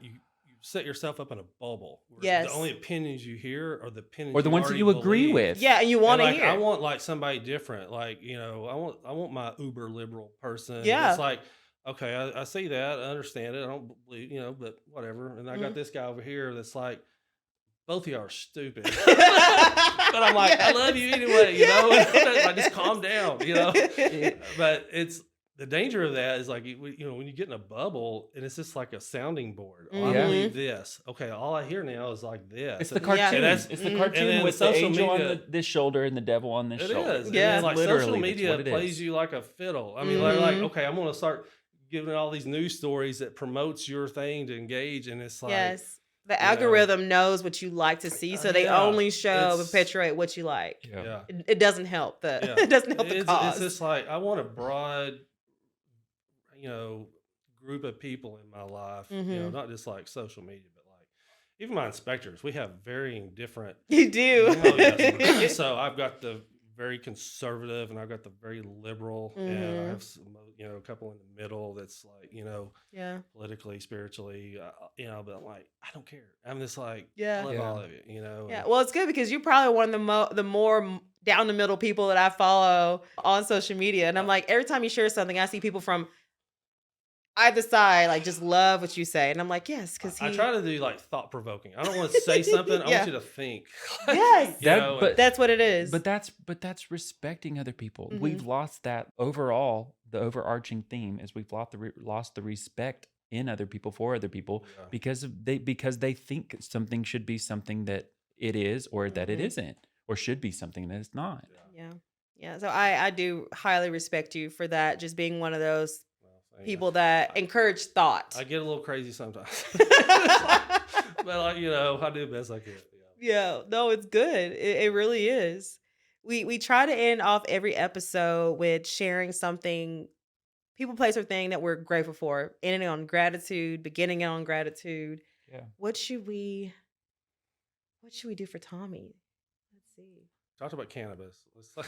set yourself up in a bubble. Where Yes. The only opinions you hear are the opinions Or the ones that you agree believe. with. Yeah, and you And, want to like, hear. I want like somebody different. Like, I want my uber liberal person. Yeah. It's like, okay, I see that. I understand it. I don't believe, but whatever. And I got this guy over here that's like, both of y'all are stupid. But I'm like, I love you anyway, Like, just calm down, But it's the danger of that is like, when you get in a bubble and it's just like a sounding board. Oh, I Mhm. believe this. Okay, all I hear now is like this. It's the And- cartoon. and that's- It's the Mhm. cartoon and then with the social angel on media- this shoulder and the devil on this It shoulder. is. Yeah. And like Literally, social that's media what it plays is. you like a fiddle. I mean, Mhm. okay, I'm going to start giving all these news stories that promotes your thing to engage. And it's like, Yes. The you know. algorithm knows what you like to see, so they Yeah, only show it's- perpetuate what you like. Yeah. yeah. It doesn't help the Yeah. it doesn't help the It's cause. just like, I want a broad, group of people in my life, Mhm. not just like social media, but like even my inspectors, we have varying different. You do. Oh, yes. So I've got the very conservative and I've got the very liberal, and I Mhm. have some, a couple in the middle that's like, Yeah. politically, spiritually, but I'm like, I don't care. I'm just like, Yeah. I love Yeah. all of it, Yeah. Well, it's good because you're probably one of the more down the middle people that I follow on social media, and I'm like, every time you share something, I see people from either side like just love what you say, and I'm like, yes, because I try to do like thought provoking. I don't want to say something. I Yeah. want you to think. Yes. But- that's what it is. But that's respecting other people. Mhm. We've lost that overall. The overarching theme is we've lost the respect in other people for other people Yeah. because they think something should be something that it is or that it Mhm. isn't, or should be something that it's not. Yeah. So I do highly respect you for that, just being one of those Well, thank you. people that encourage thought. I get a little crazy sometimes. But I do the best I can. Yeah, no, it's good. It really is. We try to end off every episode with sharing something, people, place, or thing that we're grateful for. Ending on gratitude, beginning on gratitude. Yeah. What should we do for Tommy? Let's see. Talked about cannabis.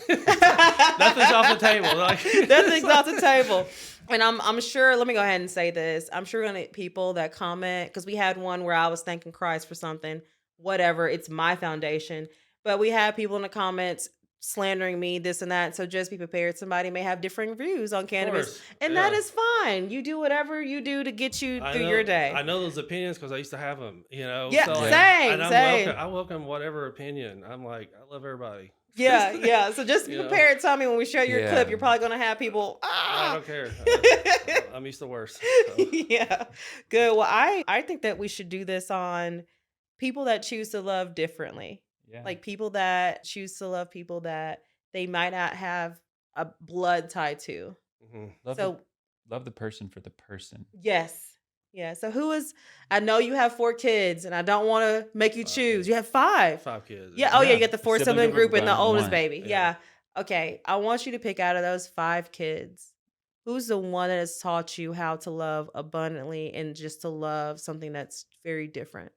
Nothing's off the table. Like, Nothing's off the table. And I'm sure, let me go ahead and say this. I'm sure gonna get people that comment, because we had one where I was thanking Christ for something, whatever, it's my foundation. But we had people in the comments slandering me, this and that. So just be prepared. Somebody may have differing views on cannabis. And that is fine. You do whatever you do to get you through your day. I know those opinions because I used to have them. Yeah, so, like, same, and same. I welcome whatever opinion. I'm like, I love everybody. Yeah. So just be You know? prepared, Tommy, when we share your Yeah. clip, you're probably gonna have people. I don't care. I'm used to worse. So. Yeah. Good. Well, I think that we should do this on people that choose to love differently. Yeah. Like people that choose to love people that they might not have a blood tie to. Mhm. Love the person for the person. Yes. Yeah. So I know you have 4 kids, and I don't want to make you 5 choose. kids. You have 5. 5 kids. Yeah. Oh, yeah. Yeah. You got the 4 Sibling sibling group group and the of oldest 1. baby. Yeah. Yeah. Okay. I want you to pick out of those 5 kids, who's the one that has taught you how to love abundantly and just to love something that's very different?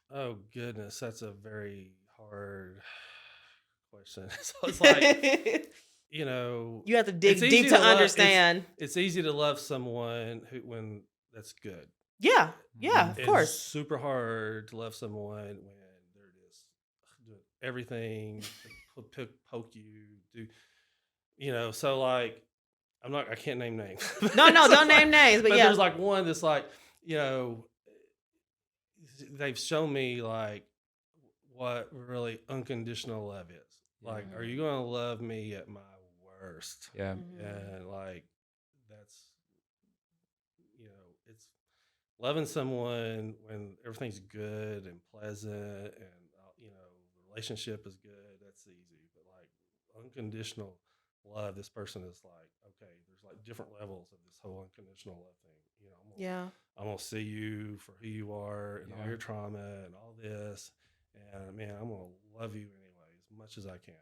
Oh goodness, that's a very hard question. So it's like, You have to dig It's easy deep to to love- understand. it's easy to love someone when that's good. Yeah. Yeah. Of It's course. super hard to love someone when they're just doing everything, to poke you, do So like, I can't name names. No, So don't it's like, name names, but but yeah. there's like one that's like, you know, they've shown me like what really unconditional love is. Like, are you going to love me at my worst? Yeah. And like, that's, it's loving someone when everything's good and pleasant and, the relationship is good. That's easy. But like unconditional love, this person is like, okay, there's like different levels of this whole unconditional love thing. Yeah. I'm gonna see you for who you are and all Yeah. your trauma and all this, and man, I'm gonna love you anyway as much as I can.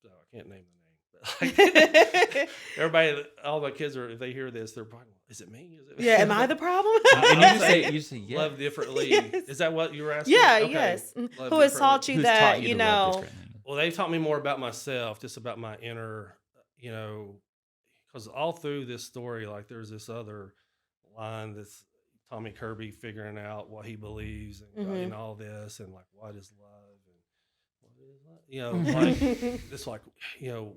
So I can't name the name, but like everybody, all my kids are. If they hear this, they're probably, is it me? Is it me? Yeah, am I the problem? And you say yes. Love differently. Yes. Is that what you were asking? Yeah, Okay. yes. Love Who has differently. taught you Who's that, taught you you to love know? differently? Well, they've taught me more about myself, just about my inner, because all through this story, like there's this other line that's Tommy Kirby figuring out what he believes and all this, and like what is love and what is love, like it's like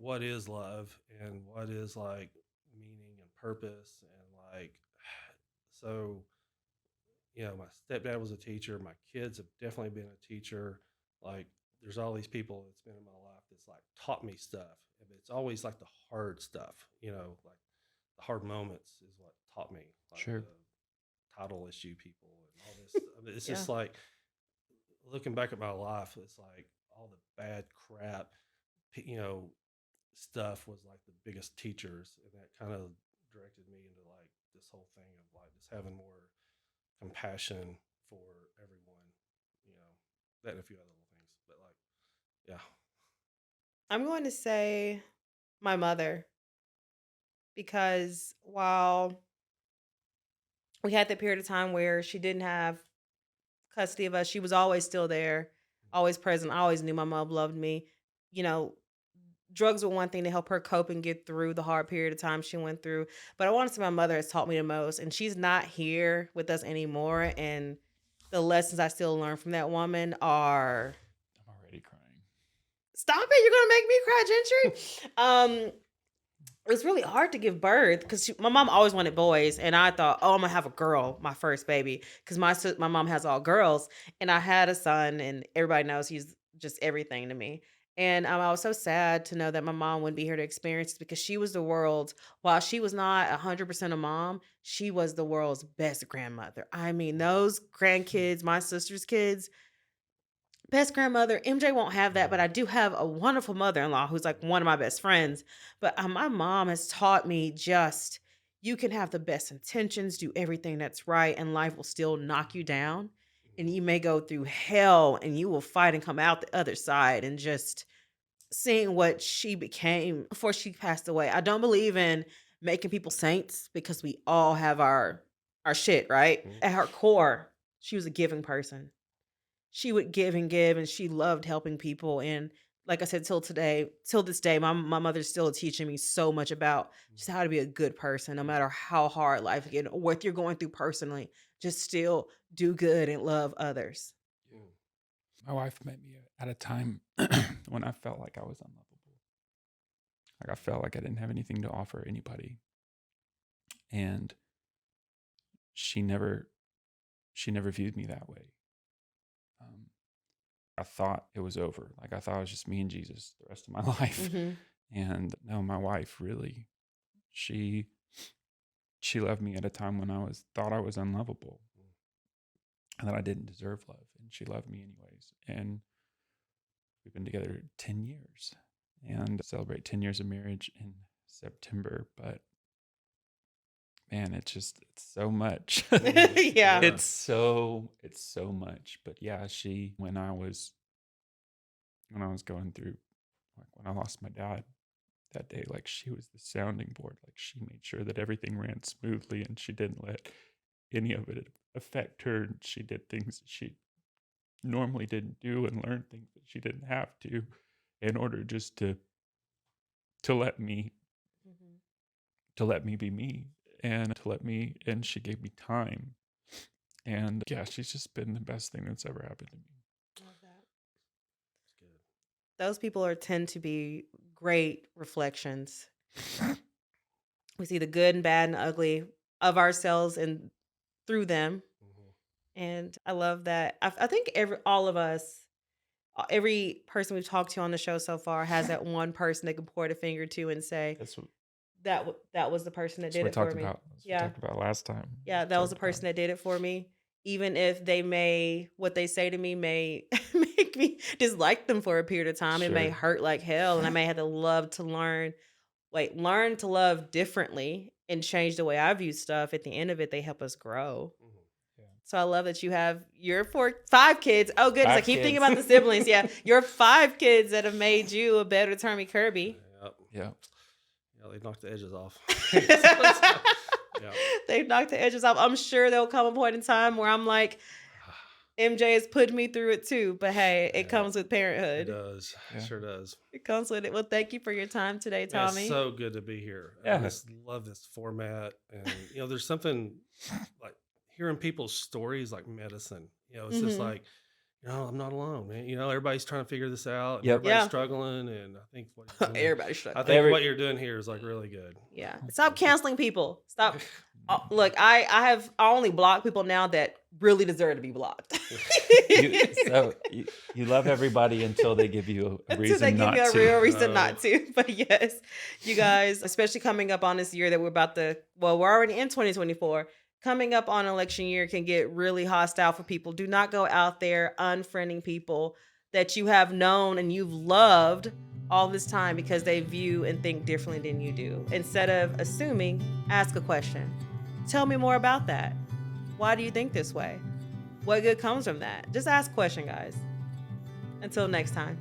what is love and what is like meaning and purpose and like so my stepdad was a teacher, my kids have definitely been a teacher, like there's all these people that's been in my life that's like taught me stuff, but it's always like the hard stuff, like the hard moments is what taught me, like Sure. the title issue people and all this. I mean, it's just like looking back at my life, it's like all the bad crap, stuff was like the biggest teachers, and that kind of directed me into like this whole thing of like just having more compassion for everyone, that and a few other little things, but like, yeah. I'm going to say my mother, because while we had that period of time where she didn't have custody of us, she was always still there, always present. I always knew my mom loved me. You know, drugs were one thing to help her cope and get through the hard period of time she went through. But I want to say my mother has taught me the most, and she's not here with us anymore. And the lessons I still learn from that woman are, I'm already crying. stop it, you're gonna make me cry, Gentry. It was really hard to give birth because my mom always wanted boys, and I thought, oh, I'm gonna have a girl, my first baby, because my mom has all girls, and I had a son, and everybody knows he's just everything to me. And I was so sad to know that my mom wouldn't be here to experience it, because she was the world's, while she was not 100% a mom, she was the world's best grandmother. I mean, those grandkids, my sister's kids, best grandmother. MJ won't have that, but I do have a wonderful mother-in-law who's like one of my best friends. But my mom has taught me, just you can have the best intentions, do everything that's right, and life will still knock you down. And you may go through hell and you will fight and come out the other side. And just seeing what she became before she passed away. I don't believe in making people saints, because we all have our shit, right? At her core, she was a giving person. She would give and give, and she loved helping people. And like I said, till this day, my mother's still teaching me so much about just how to be a good person, no matter how hard life gets, or what you're going through personally. Just still do good and love others. My wife met me at a time when I felt like I was unlovable. Like I felt like I didn't have anything to offer anybody. And she never viewed me that way. I thought it was over. Like I thought it was just me and Jesus the rest of my life. And no, my wife really, she loved me at a time when thought I was unlovable and that I didn't deserve love. And she loved me anyways. And we've been together 10 years and celebrate 10 years of marriage in September. But man, it's so much. Yeah. It's so much. But yeah, when I was going through, like when I lost my dad that day, like she was the sounding board. Like she made sure that everything ran smoothly and she didn't let any of it affect her. She did things that she normally didn't do and learned things that she didn't have to, in order just to let me be me, and and she gave me time. And yeah, she's just been the best thing that's ever happened to me. Love that. Those people tend to be great reflections. We see the good and bad and ugly of ourselves and through them. And I love that. I think all of us, every person we've talked to on the show so far has that one person they can point a finger to and say That's what, that was the person that that's what did we it for talked me. about. That's what we Yeah. talked about last time. Yeah, that was the person that did it for me. Even if what they say to me may make me dislike them for a period of time. It may Sure. hurt like hell. And I may have to learn to love differently and change the way I view stuff. At the end of it, they help us grow. Yeah. So I love that you have your 5 kids. Oh, goodness. I 5 keep thinking kids. about the siblings. Yeah. Your 5 kids that have made you a better Tommy Kirby. Yep. Yeah. Yeah, they knocked the edges off. Yeah. They've knocked the edges off. I'm sure there'll come a point in time where I'm like, MJ has put me through it too. But hey, it comes with It parenthood. does. Yeah. It sure does. It comes with it. Well, thank you for your time today, Man, Tommy. it's so good to be here. Yeah. I just love this format. And, there's something like hearing people's stories like medicine. It's just Mhm. like, I'm not alone, man. Everybody's trying to figure this out. And Yep. Everybody's Yeah. struggling. And I think Everybody's struggling. I think what you're doing here is like really good. Yeah. Stop canceling people. Stop. Look, I only block people now that really deserve to be blocked. You love everybody until they give you a Until reason they give not you a to. real reason not to. But yes, you guys, especially coming up on this year that we're already in 2024. Coming up on election year can get really hostile for people. Do not go out there unfriending people that you have known and you've loved all this time because they view and think differently than you do. Instead of assuming, ask a question. Tell me more about that. Why do you think this way? What good comes from that? Just ask a question, guys. Until next time.